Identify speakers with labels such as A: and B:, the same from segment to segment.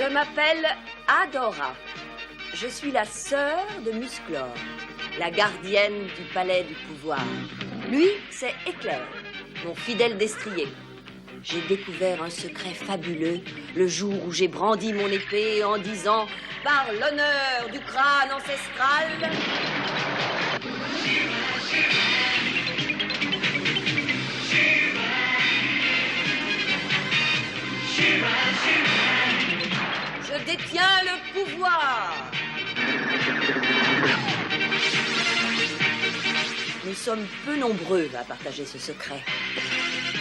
A: Je m'appelle Adora. Je suis la sœur de Musclor, la gardienne du palais du pouvoir. Lui, c'est Éclair, mon fidèle destrier. J'ai découvert un secret fabuleux le jour où j'ai brandi mon épée en disant « Par l'honneur du crâne ancestral », je détiens le pouvoir. Nous sommes peu nombreux à partager ce secret.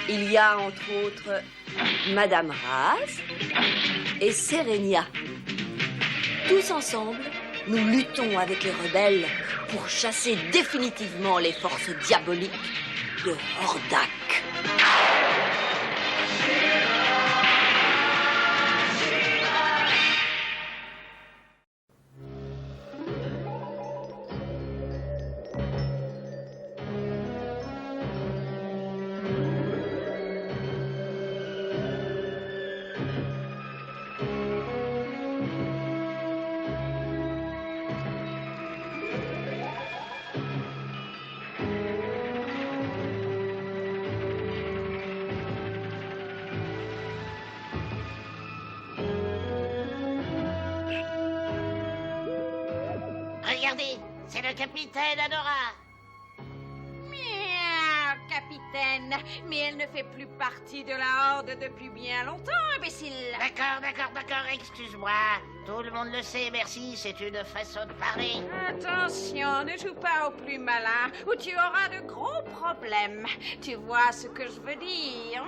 A: Il y a entre autres Madame Raz et Serenia. Tous ensemble, nous luttons avec les rebelles pour chasser définitivement les forces diaboliques de Hordak.
B: Regardez, c'est le capitaine Adora.
C: Miaou, capitaine. Mais elle ne fait plus partie de la Horde depuis bien longtemps, imbécile.
B: D'accord, excuse-moi. Tout le monde le sait, merci, c'est une façon de parler.
C: Attention, ne joue pas au plus malin, ou tu auras de gros problèmes. Tu vois ce que je veux dire?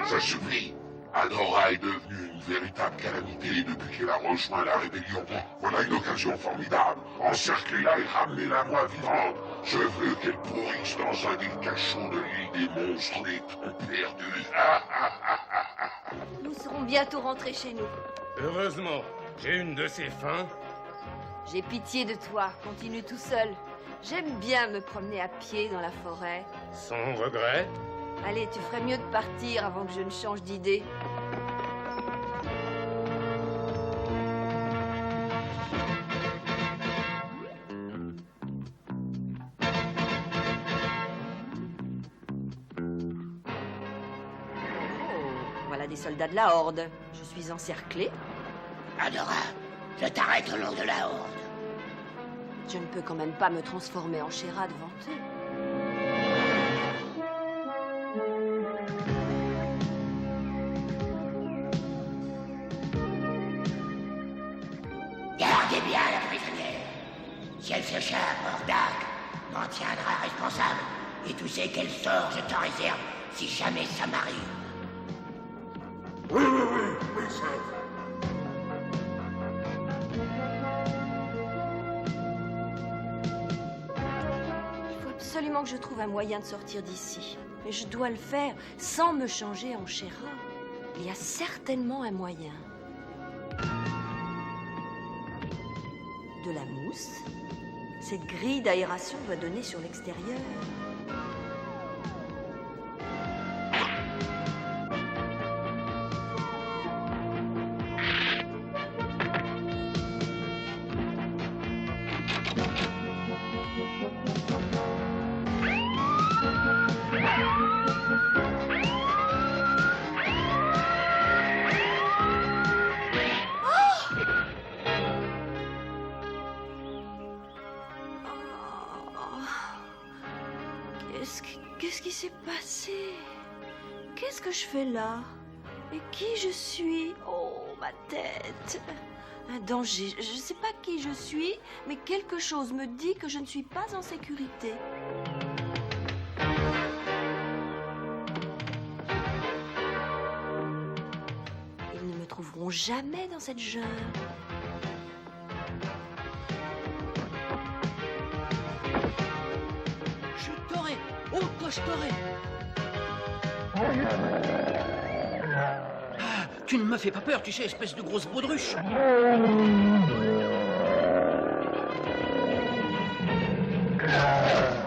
D: Je supplie. Adora est devenue une véritable calamité depuis qu'elle a rejoint la rébellion. Voilà une occasion formidable. Encerclez-la et ramenez-la moi vivante. Je veux qu'elle pourrisse dans un des cachots de l'île des monstres des trous perdus.
A: Nous serons bientôt rentrés chez nous.
E: Heureusement, j'ai une de ces fins.
A: J'ai pitié de toi, continue tout seul. J'aime bien me promener à pied dans la forêt.
E: Sans regret.
A: Allez, tu ferais mieux de partir avant que je ne change d'idée. Voilà des soldats de la Horde. Je suis encerclée.
B: Adora, je t'arrête au nom de la Horde.
A: Je ne peux quand même pas me transformer en Shera devant eux.
B: Gardez bien la prisonnière. Si elle s'échappe, Hordak m'en tiendra responsable. Et tu sais quel sort je t'en réserve si jamais ça m'arrive.
D: Oui, chef.
A: Il faut absolument que je trouve un moyen de sortir d'ici. Mais je dois le faire sans me changer en Shera. Il y a certainement un moyen. De la mousse. Cette grille d'aération doit donner sur l'extérieur. Qu'est-ce qui s'est passé? Qu'est-ce que je fais là? Et qui je suis? Oh, ma tête! Un danger. Je ne sais pas qui je suis, mais quelque chose me dit que je ne suis pas en sécurité. Ils ne me trouveront jamais dans cette jungle.
F: Je t'aurai. Oh, toi, je t'aurai. Ah, tu ne me fais pas peur, tu sais, espèce de grosse baudruche.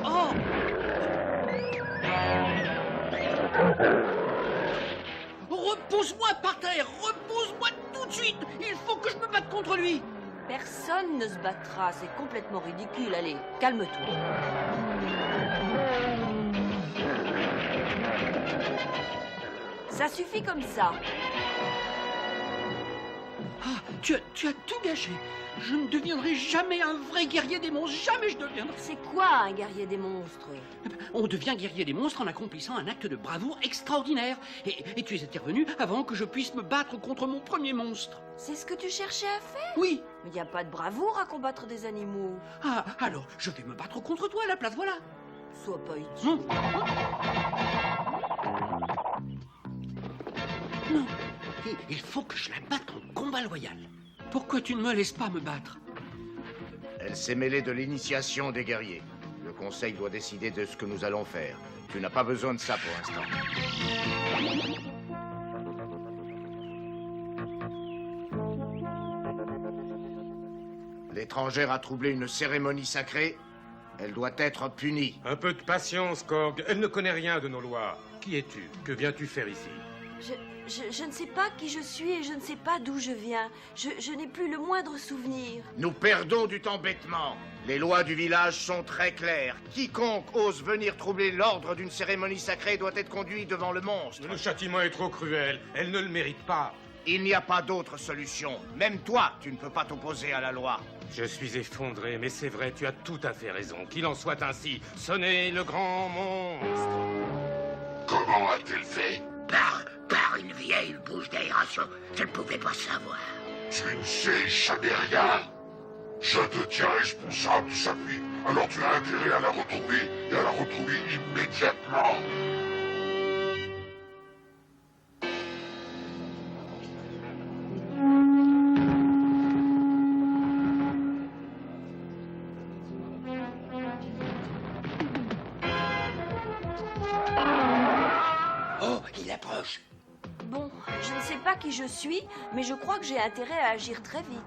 F: Oh! Repousse-moi par terre! Repousse-moi tout de de suite. Il faut que je me batte contre lui.
A: Personne ne se battra, c'est complètement ridicule. Allez, calme-toi. Ça suffit comme ça.
F: Ah, tu as tout gâché. Je ne deviendrai jamais un vrai guerrier des monstres. Jamais je deviendrai.
A: C'est quoi un guerrier des monstres?
F: On devient guerrier des monstres en accomplissant un acte de bravoure extraordinaire. Et tu es intervenu avant que je puisse me battre contre mon premier monstre.
A: C'est ce que tu cherchais à faire?
F: Oui.
A: Mais il n'y a pas de bravoure à combattre des animaux.
F: Ah, alors je vais me battre contre toi à la place, voilà.
A: Sois pas utile.
F: Non. Non. Il faut que je la batte en combat loyal. Pourquoi tu ne me laisses pas me battre?
G: Elle s'est mêlée de l'initiation des guerriers. Le conseil doit décider de ce que nous allons faire. Tu n'as pas besoin de ça pour l'instant. L'étrangère a troublé une cérémonie sacrée. Elle doit être punie.
E: Un peu de patience, Korg. Elle ne connaît rien de nos lois. Qui es-tu? Que viens-tu faire ici?
A: Je ne sais pas qui je suis et je ne sais pas d'où je viens. Je n'ai plus le moindre souvenir.
G: Nous perdons du temps bêtement. Les lois du village sont très claires. Quiconque ose venir troubler l'ordre d'une cérémonie sacrée doit être conduit devant le monstre.
E: Le châtiment est trop cruel. Elle ne le mérite pas.
G: Il n'y a pas d'autre solution. Même toi, tu ne peux pas t'opposer à la loi.
E: Je suis effondré, mais c'est vrai, tu as tout à fait raison. Qu'il en soit ainsi. Sonnez le grand monstre.
D: Comment a-t-elle fait?
B: Par une vieille bouche d'aération. Je ne pouvais pas savoir.
D: Tu ne sais jamais rien. Je te tiens responsable de sa fuite. Alors tu as intérêt à la retrouver et à la retrouver immédiatement.
B: Oh, il approche.
A: Bon, je ne sais pas qui je suis, mais je crois que j'ai intérêt à agir très vite.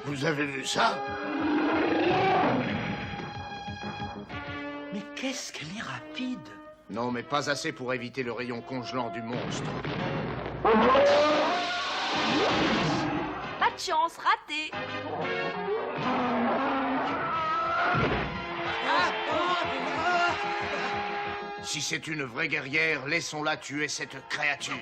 B: Vous avez vu ça?
F: Mais qu'est-ce qu'elle est rapide.
G: Non, mais pas assez pour éviter le rayon congelant du monstre.
A: Pas de chance, raté.
G: Si c'est une vraie guerrière, laissons-la tuer cette créature.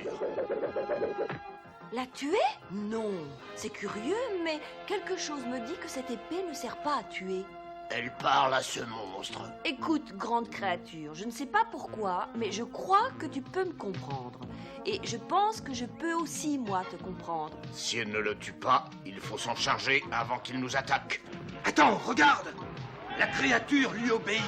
A: La tuer? Non. C'est curieux, mais quelque chose me dit que cette épée ne sert pas à tuer.
B: Elle parle à ce monstre.
A: Écoute, grande créature, je ne sais pas pourquoi, mais je crois que tu peux me comprendre. Et je pense que je peux aussi, moi, te comprendre.
G: Si elle ne le tue pas, il faut s'en charger avant qu'il nous attaque.
F: Attends, regarde. La créature lui obéit.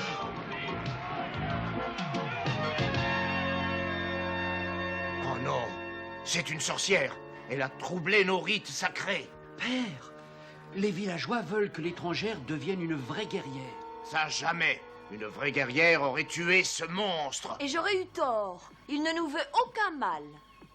G: Oh non, c'est une sorcière. Elle a troublé nos rites sacrés.
F: Père, les villageois veulent que l'étrangère devienne une vraie guerrière.
G: Ça jamais. Une vraie guerrière aurait tué ce monstre.
A: Et j'aurais eu tort. Il ne nous veut aucun mal.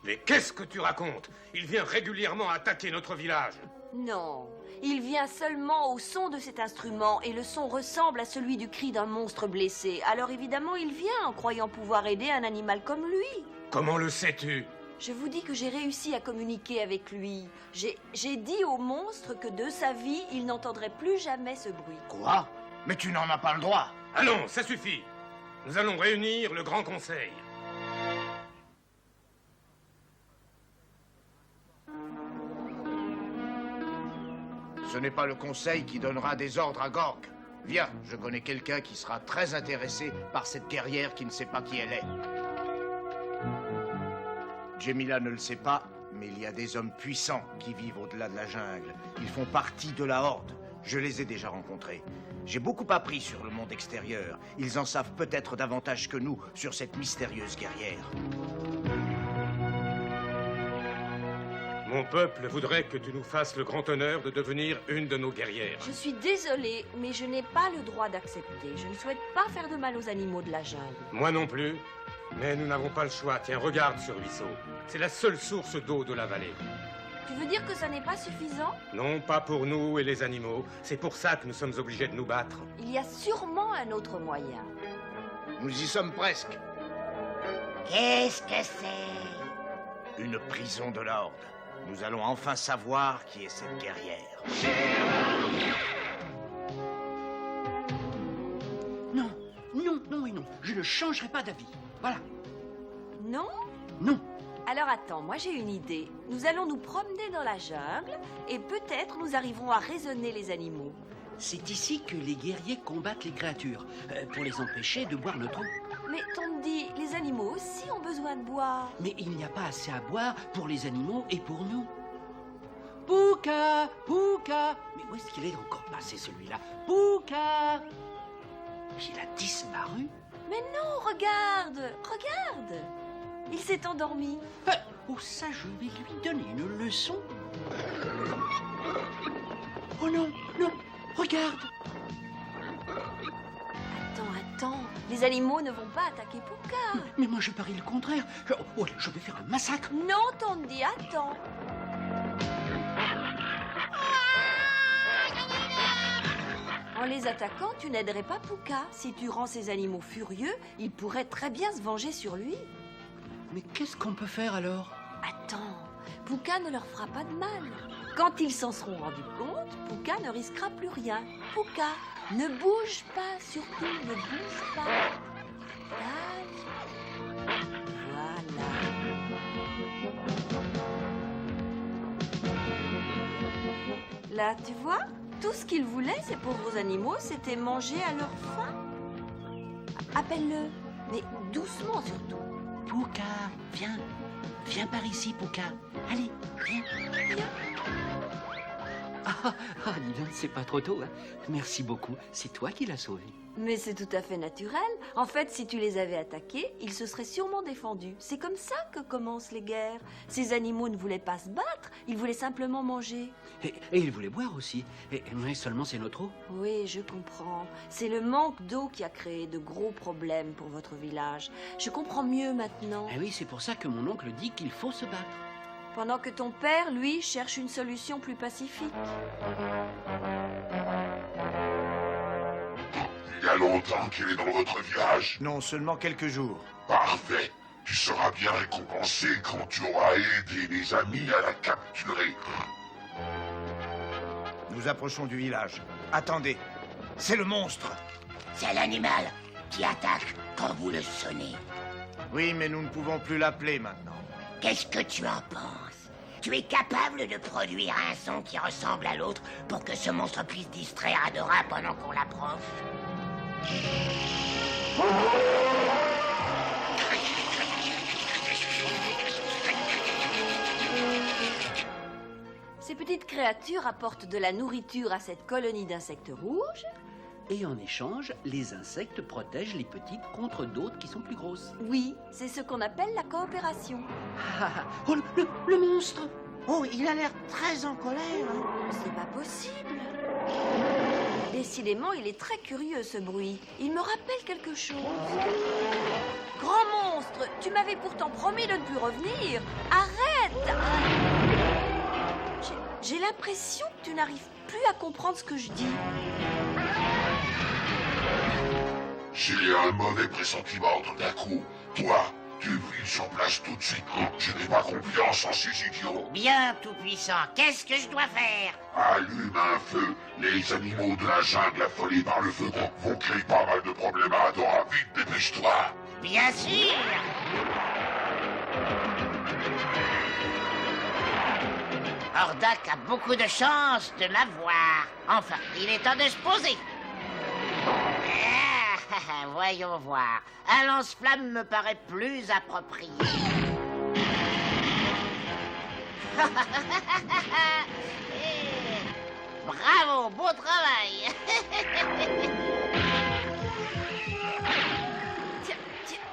E: Mais qu'est-ce que tu racontes? Il vient régulièrement attaquer notre village.
A: Non, il vient seulement au son de cet instrument et le son ressemble à celui du cri d'un monstre blessé. Alors évidemment, il vient en croyant pouvoir aider un animal comme lui.
E: Comment le sais-tu?
A: Je vous dis que j'ai réussi à communiquer avec lui. J'ai dit au monstre que de sa vie, il n'entendrait plus jamais ce bruit.
G: Quoi? Mais tu n'en as pas le droit.
E: Allons, ça suffit. Nous allons réunir le grand conseil.
G: Ce n'est pas le conseil qui donnera des ordres à Gorg. Viens, je connais quelqu'un qui sera très intéressé par cette guerrière qui ne sait pas qui elle est. Jemila ne le sait pas, mais il y a des hommes puissants qui vivent au-delà de la jungle. Ils font partie de la Horde. Je les ai déjà rencontrés. J'ai beaucoup appris sur le monde extérieur. Ils en savent peut-être davantage que nous sur cette mystérieuse guerrière.
E: Mon peuple voudrait que tu nous fasses le grand honneur de devenir une de nos guerrières.
A: Je suis désolée, mais je n'ai pas le droit d'accepter. Je ne souhaite pas faire de mal aux animaux de la jungle.
E: Moi non plus. Mais nous n'avons pas le choix. Tiens, regarde ce ruisseau. C'est la seule source d'eau de la vallée.
A: Tu veux dire que ça n'est pas suffisant?
E: Non, pas pour nous et les animaux. C'est pour ça que nous sommes obligés de nous battre.
A: Il y a sûrement un autre moyen.
G: Nous y sommes presque.
B: Qu'est-ce que c'est?
G: Une prison de la Horde. Nous allons enfin savoir qui est cette guerrière.
F: Non, non, non et non. Je ne changerai pas d'avis. Voilà.
A: Non?
F: Non.
A: Alors attends, moi j'ai une idée. Nous allons nous promener dans la jungle et peut-être nous arriverons à raisonner les animaux.
F: C'est ici que les guerriers combattent les créatures, pour les empêcher de boire notre eau.
A: Mais Tondi, les animaux aussi ont besoin de boire.
F: Mais il n'y a pas assez à boire pour les animaux et pour nous. Pouka! Pouka! Mais où est-ce qu'il est encore passé celui-là? Pouka! Il a disparu?
A: Mais non, regarde, regarde. Il s'est endormi.
F: Oh ça, je vais lui donner une leçon. Oh non, non, regarde.
A: Attends, les animaux ne vont pas attaquer Pouka.
F: Mais moi je parie le contraire. Je vais faire un massacre.
A: Non, Tondi, attends. En les attaquant, tu n'aiderais pas Pouka. Si tu rends ces animaux furieux, ils pourraient très bien se venger sur lui.
F: Mais qu'est-ce qu'on peut faire alors?
A: Attends, Pouka ne leur fera pas de mal. Quand ils s'en seront rendus compte, Pouka ne risquera plus rien. Pouka, ne bouge pas, surtout ne bouge pas. Voilà. Là, tu vois, tout ce qu'ils voulaient, ces pauvres animaux, c'était manger à leur faim. Appelle-le, mais doucement surtout.
F: Pouka, viens. Viens par ici, Pouka. Allez, viens. Dis donc, c'est pas trop tôt, hein. Merci beaucoup. C'est toi qui l'as sauvé.
A: Mais c'est tout à fait naturel. En fait, si tu les avais attaqués, ils se seraient sûrement défendus. C'est comme ça que commencent les guerres. Ces animaux ne voulaient pas se battre, ils voulaient simplement manger.
F: Et ils voulaient boire aussi. Mais seulement c'est notre eau.
A: Oui, je comprends. C'est le manque d'eau qui a créé de gros problèmes pour votre village. Je comprends mieux maintenant.
F: Eh oui, c'est pour ça que mon oncle dit qu'il faut se battre.
A: Pendant que ton père, lui, cherche une solution plus pacifique.
D: Il y a longtemps qu'il est dans votre village.
G: Non, seulement quelques jours.
D: Parfait. Tu seras bien récompensé quand tu auras aidé les amis à la capturer.
G: Nous approchons du village. Attendez, c'est le monstre.
B: C'est l'animal qui attaque quand vous le sonnez.
G: Oui, mais nous ne pouvons plus l'appeler maintenant.
B: Qu'est-ce que tu en penses? Tu es capable de produire un son qui ressemble à l'autre pour que ce monstre puisse distraire Adora pendant qu'on l'approche?
A: Ces petites créatures apportent de la nourriture à cette colonie d'insectes rouges.
F: Et en échange, les insectes protègent les petites contre d'autres qui sont plus grosses.
A: Oui, c'est ce qu'on appelle la coopération.
F: Oh, le monstre!
G: Oh, il a l'air très en colère.
A: C'est pas possible. Décidément, il est très curieux, ce bruit. Il me rappelle quelque chose. Grand monstre, tu m'avais pourtant promis de ne plus revenir. Arrête! J'ai l'impression que tu n'arrives plus à comprendre ce que je dis.
D: J'ai un mauvais pressentiment tout d'un coup. Toi, tu files sur place tout de suite. Je n'ai pas confiance en ces idiots.
B: Bien, tout-puissant, qu'est-ce que je dois faire?
D: Allume un feu. Les animaux de la jungle affolés par le feu vont créer pas mal de problèmes à Adora. Vite, dépêche-toi.
B: Bien sûr! Hordak a beaucoup de chance de l'avoir. Enfin, il est temps de se poser. Voyons voir. Un lance-flamme me paraît plus approprié. Bravo, beau travail.
A: Tiens,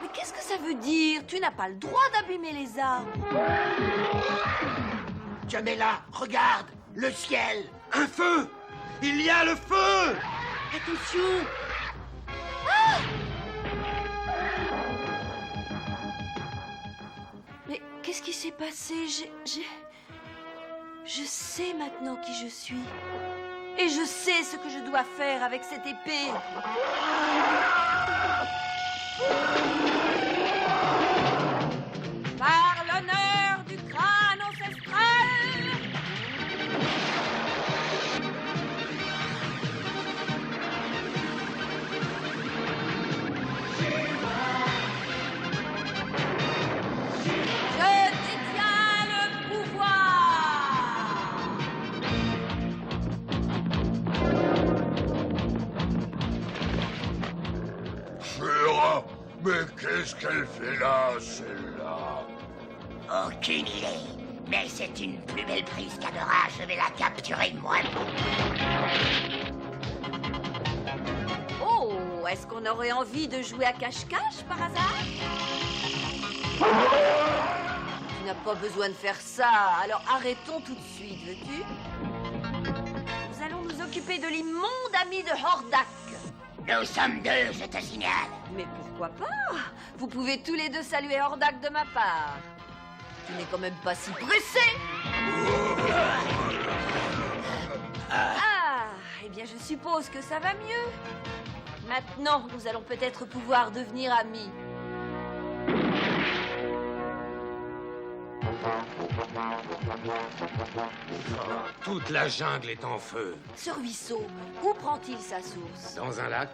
A: mais qu'est-ce que ça veut dire? Tu n'as pas le droit d'abîmer les arbres.
G: Jamela, regarde, le ciel. Un feu. Il y a le feu.
F: Attention!
A: Mais qu'est-ce qui s'est passé? Je sais maintenant qui je suis. Et je sais ce que je dois faire avec cette épée.
C: Par l'honneur du crâne ancestral, je détiens le pouvoir.
D: Chéra, mais qu'est-ce qu'elle fait là, celle-là?
B: Aucune idée. Mais c'est une plus belle prise qu'Adora. Je vais la capturer moi-même.
A: Oh, est-ce qu'on aurait envie de jouer à cache-cache par hasard? Tu n'as pas besoin de faire ça, alors arrêtons tout de suite, veux-tu? Nous allons nous occuper de l'immonde ami de Hordak.
B: Nous sommes deux, je te signale.
A: Mais pourquoi pas? Vous pouvez tous les deux saluer Hordak de ma part. Tu n'es quand même pas si pressé. Ah, eh bien je suppose que ça va mieux. Maintenant, nous allons peut-être pouvoir devenir amis.
E: Toute la jungle est en feu.
A: Ce ruisseau, où prend-il sa source?
E: Dans un lac,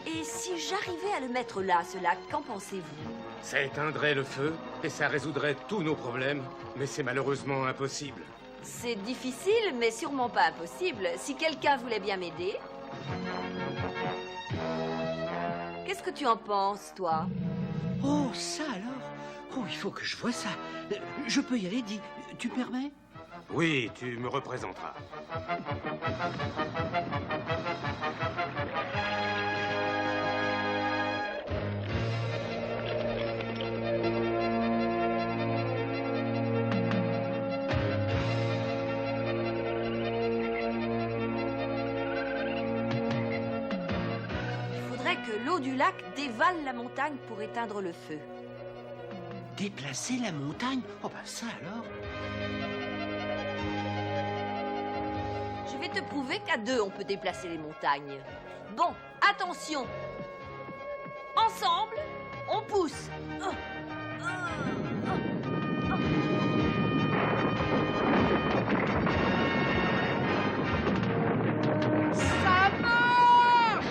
A: Et si j'arrivais à le mettre là, ce lac, qu'en pensez-vous?
E: ça éteindrait le feu et ça résoudrait tous nos problèmes, mais c'est malheureusement impossible.
A: C'est difficile, mais sûrement pas impossible. Si quelqu'un voulait bien m'aider... Qu'est-ce que tu en penses, toi?
F: Oh, ça alors? Oh, il faut que je voie ça. Je peux y aller, dis. Tu permets?
E: Oui, tu me représenteras.
A: Il faudrait que l'eau du lac dévale la montagne pour éteindre le feu.
F: Déplacer la montagne? Oh, bah ça alors?
A: Je vais te prouver qu'à deux, on peut déplacer les montagnes. Bon, attention. Ensemble, on pousse.
C: Ça marche!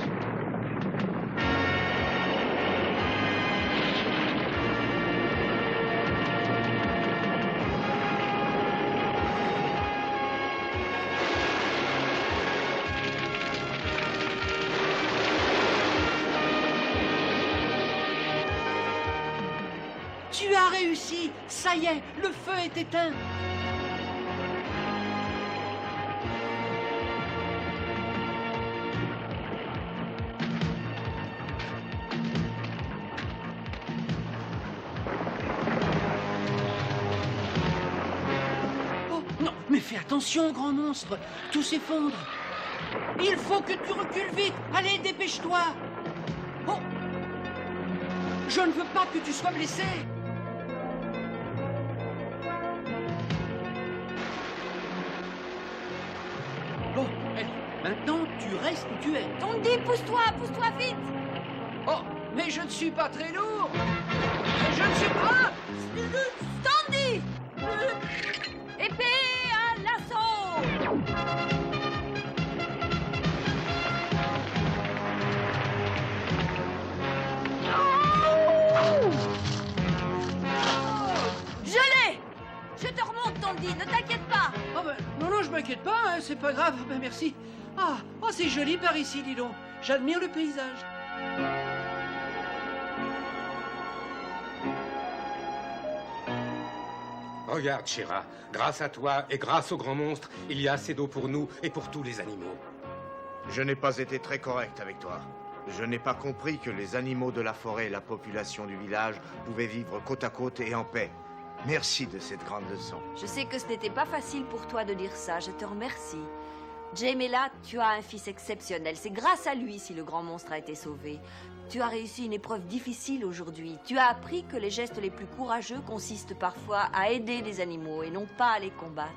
F: Tu as réussi! Ça y est, le feu est éteint! Oh, non, mais fais attention, grand monstre! Tout s'effondre! Il faut que tu recules vite! Allez, dépêche-toi! Oh! Je ne veux pas que tu sois blessé! Bon, allez, maintenant tu restes où tu es.
A: Tondi, pousse-toi, pousse-toi vite.
F: Oh, mais je ne suis pas très lourd. Je ne suis pas...
A: Tondi. Épée à l'assaut. Je l'ai. Je te remonte, Tondi, ne t'inquiète pas.
F: Oh, ben, non, je m'inquiète pas, hein, c'est pas grave, ben merci. Ah, oh, c'est joli par ici, dis donc. J'admire le paysage.
E: Regarde, Chéra, grâce à toi et grâce au grand monstre, il y a assez d'eau pour nous et pour tous les animaux.
G: Je n'ai pas été très correct avec toi. Je n'ai pas compris que les animaux de la forêt et la population du village pouvaient vivre côte à côte et en paix. Merci de cette grande leçon.
A: Je sais que ce n'était pas facile pour toi de dire ça, je te remercie. Jamela, tu as un fils exceptionnel. C'est grâce à lui si le grand monstre a été sauvé. Tu as réussi une épreuve difficile aujourd'hui. Tu as appris que les gestes les plus courageux consistent parfois à aider les animaux et non pas à les combattre.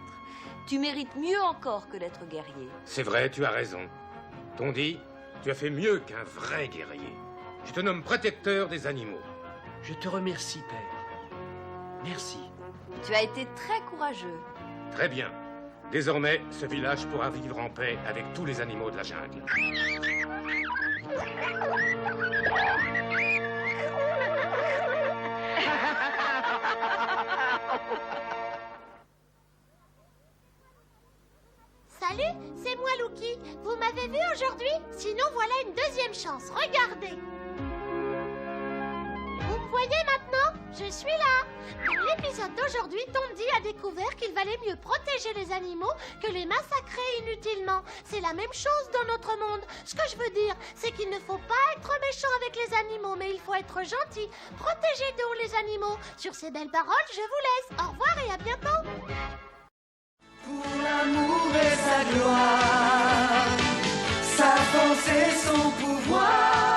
A: Tu mérites mieux encore que d'être guerrier.
E: C'est vrai, tu as raison. Tondi, tu as fait mieux qu'un vrai guerrier. Je te nomme protecteur des animaux.
F: Je te remercie, père. Merci.
A: Tu as été très courageux.
E: Très bien. Désormais, ce village pourra vivre en paix avec tous les animaux de la jungle.
H: Salut, c'est moi Lucky. Vous m'avez vu aujourd'hui? Sinon, voilà une deuxième chance. Regardez. Vous me voyez maintenant? Je suis là. Dans l'épisode d'aujourd'hui, Tondi a découvert qu'il valait mieux protéger les animaux que les massacrer inutilement. C'est la même chose dans notre monde. Ce que je veux dire, c'est qu'il ne faut pas être méchant avec les animaux, mais il faut être gentil. Protégez donc les animaux. Sur ces belles paroles, je vous laisse. Au revoir et à bientôt.
I: Pour l'amour et sa gloire, sa force et son pouvoir.